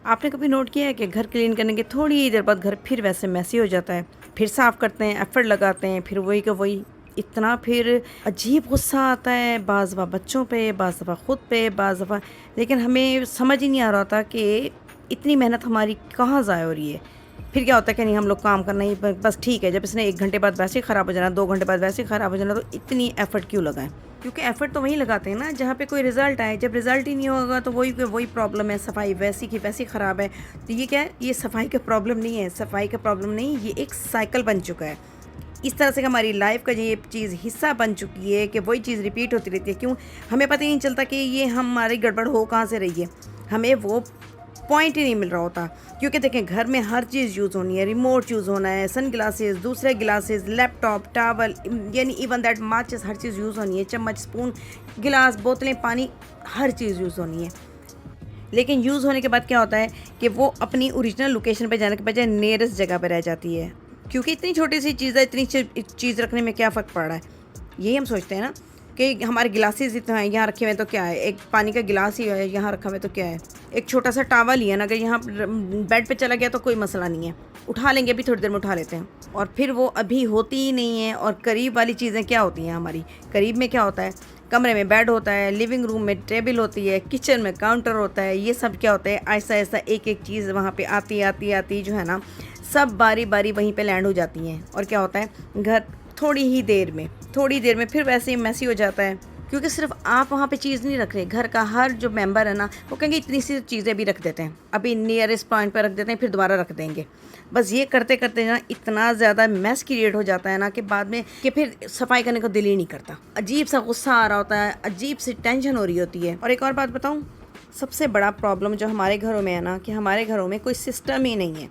आपने कभी नोट किया है कि घर क्लीन करने के थोड़ी ही देर बाद घर फिर वैसे मैसी हो जाता है, फिर साफ़ करते हैं, एफ़र्ट लगाते हैं, फिर वही का वही। इतना फिर अजीब गुस्सा आता है, बाज़ दफ़ा बच्चों पे, बाज़ दफ़ा खुद पे, बाज़ दफ़ा। लेकिन हमें समझ ही नहीं आ रहा था कि इतनी मेहनत हमारी कहाँ ज़ाया हो रही है। फिर क्या होता है कि नहीं, हम लोग काम करना ही बस ठीक है, जब इसने 1 घंटे बाद वैसे ही ख़राब हो जाना, 2 घंटे बाद वैसे ही ख़राब हो जाना, तो इतनी एफ़र्ट क्यों लगाएं? क्योंकि एफ़र्ट तो वहीं लगाते हैं ना जहाँ पे कोई रिज़ल्ट आए। जब रिज़ल्ट ही नहीं होगा तो वही के वही प्रॉब्लम है, सफाई वैसी की वैसी ख़राब है। तो ये क्या है, ये सफाई का प्रॉब्लम नहीं है, सफाई का प्रॉब्लम नहीं, ये एक साइकिल बन चुका है। इस तरह से हमारी लाइफ का ये चीज़ हिस्सा बन चुकी है कि वही चीज़ रिपीट होती रहती है। क्यों? हमें पता ही नहीं चलता कि ये हमारी गड़बड़ हो कहाँ से रही है। हमें वो पॉइंट ही नहीं मिल रहा होता। क्योंकि देखें, घर में हर चीज़ यूज़ होनी है, रिमोट यूज़ होना है, सन ग्लासेस, दूसरे ग्लासेस, लैपटॉप, टावल, यानी इवन दैट माचिस, हर चीज़ यूज़ होनी है, चम्मच, स्पून, गिलास, बोतलें, पानी, हर चीज़ यूज़ होनी है। लेकिन यूज़ होने के बाद क्या होता है कि वो अपनी ओरिजिनल लोकेशन पे जाने के बजाय नियरेस्ट जगह पे रह जाती है। क्योंकि इतनी छोटी सी चीज़ है, इतनी चीज़ रखने में क्या फ़र्क पड़ रहा है, यही हम सोचते हैं ना। कि हमारे गिलासेस इतना है, यहाँ रखे हुए हैं तो क्या है, एक पानी का गिलास ही है यहाँ रखा हुआ है तो क्या है, एक छोटा सा टावल ही है ना, अगर यहाँ बेड पे चला गया तो कोई मसला नहीं है, उठा लेंगे, अभी थोड़ी देर में उठा लेते हैं। और फिर वो अभी होती ही नहीं है। और करीब वाली चीज़ें क्या होती हैं हमारी, करीब में क्या होता है, कमरे में बेड होता है, लिविंग रूम में टेबल होती है, किचन में काउंटर होता है। ये सब क्या होता है, ऐसा ऐसा एक एक चीज़ वहाँ पे आती आती आती जो है ना, सब बारी बारी वहीं पे लैंड हो जाती हैं। और क्या होता है, घर थोड़ी देर में फिर वैसे ही मैसी हो जाता है। क्योंकि सिर्फ आप वहाँ पे चीज़ नहीं रख रहे, घर का हर जो मेंबर है ना, वो कहेंगे इतनी सी चीज़ें भी रख देते हैं, अभी नियरेस्ट पॉइंट पर रख देते हैं, फिर दोबारा रख देंगे। बस ये करते करते ना इतना ज़्यादा मैस क्रिएट हो जाता है ना कि बाद में कि फिर सफाई करने को दिल ही नहीं करता। अजीब सा गुस्सा आ रहा होता है, अजीब सी टेंशन हो रही होती है। और एक और बात बताऊँ, सबसे बड़ा प्रॉब्लम जो हमारे घरों में है ना, कि हमारे घरों में कोई सिस्टम ही नहीं है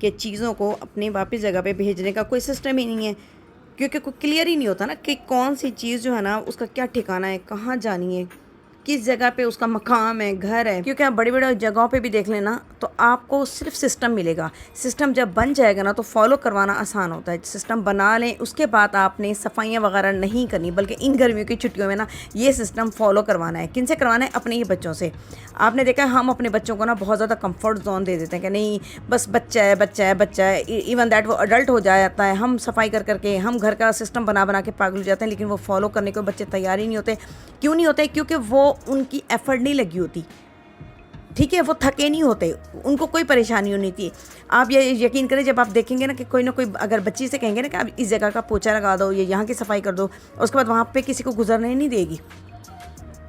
कि चीज़ों को अपनी वापस जगह पे भेजने का कोई सिस्टम ही नहीं है। क्योंकि कोई क्लियर ही नहीं होता ना कि कौन सी चीज़ जो है ना, उसका क्या ठिकाना है, कहाँ जानी है, किस जगह पे उसका मकाम है, घर है। क्योंकि आप बड़ी बड़ी जगहों पे भी देख लेना तो आपको सिर्फ सिस्टम मिलेगा। सिस्टम जब बन जाएगा ना तो फॉलो करवाना आसान होता है। सिस्टम बना लें, उसके बाद आपने सफाइयाँ वगैरह नहीं करनी, बल्कि इन गर्मियों की छुट्टियों में ना ये सिस्टम फॉलो करवाना है। किन से करवाना है? अपने ही बच्चों से। आपने देखा है, हम अपने बच्चों को ना बहुत ज़्यादा कंफर्ट जोन दे देते हैं कि नहीं, बस बच्चा है, बच्चा है, बच्चा है। इवन दैट वो अडल्ट हो जाता है, हम सफाई कर करके, हम घर का सिस्टम बना बना के पागल हो जाते हैं, लेकिन वो फॉलो करने को बच्चे तैयार ही नहीं होते। क्यों नहीं होते? क्योंकि वो उनकी एफर्ट नहीं लगी होती। ठीक है, वो थके नहीं होते, उनको कोई परेशानी नहीं थी। आप ये यकीन करें, जब आप देखेंगे ना कोई अगर बच्ची से कहेंगे ना कि आप इस जगह का पोछा लगा दो, ये यहाँ की सफाई कर दो, और उसके बाद वहाँ पे किसी को गुजरने नहीं देगी।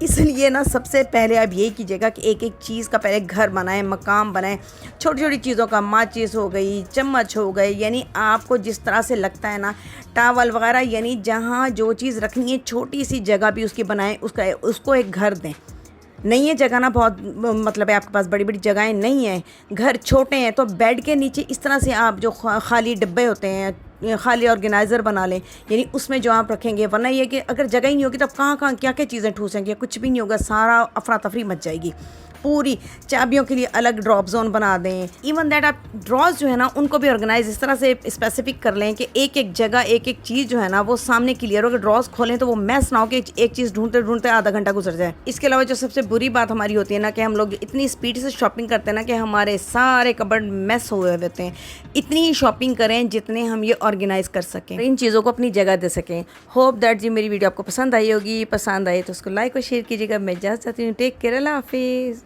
इसलिए ना सबसे पहले आप यही कीजिएगा कि एक एक चीज़ का पहले घर बनाएं, मकाम बनाएं। छोटी छोटी चीज़ों का, माचिस हो गई, चम्मच हो गए, यानी आपको जिस तरह से लगता है ना, टावल वगैरह, यानी जहाँ जो चीज़ रखनी है छोटी सी जगह भी उसकी बनाएं, उसको एक घर दें। नहीं है जगह ना, बहुत मतलब है आपके पास बड़ी बड़ी जगहें नहीं है, घर छोटे हैं, तो बेड के नीचे इस तरह से आप जो खाली डब्बे होते हैं, खाली ऑर्गेनाइज़र बना लें, यानी उसमें जो आप रखेंगे। वरना ये कि अगर जगह ही नहीं होगी तो कहाँ कहाँ क्या क्या चीज़ें ठूसेंगे, कुछ भी नहीं होगा, सारा अफरा तफरी मच जाएगी पूरी। चाबियों के लिए अलग ड्रॉप जोन बना दें। इवन दैट आप ड्रॉज जो है ना, उनको भी ऑर्गेनाइज इस तरह से स्पेसिफिक कर लें कि एक एक जगह एक एक चीज़ जो है ना वो सामने क्लियर हो। अगर ड्रॉज खोलें तो वो मैस ना हो कि एक चीज़ ढूंढते ढूंढते आधा घंटा गुजर जाए। इसके अलावा जो सबसे बुरी बात हमारी होती है ना, कि हम लोग इतनी स्पीड से शॉपिंग करते हैं ना कि हमारे सारे कबर्ड मैस हुए होते हैं। इतनी ही शॉपिंग करें जितने हम ये ऑर्गेनाइज कर सकें, इन चीज़ों को अपनी जगह दे सकें। होप दैट जी मेरी वीडियो आपको पसंद आई होगी। पसंद आई तो उसको लाइक और शेयर कीजिएगा। मैं इजाज़त चाहती हूँ। टेक केयर, अल्लाह हाफिज़।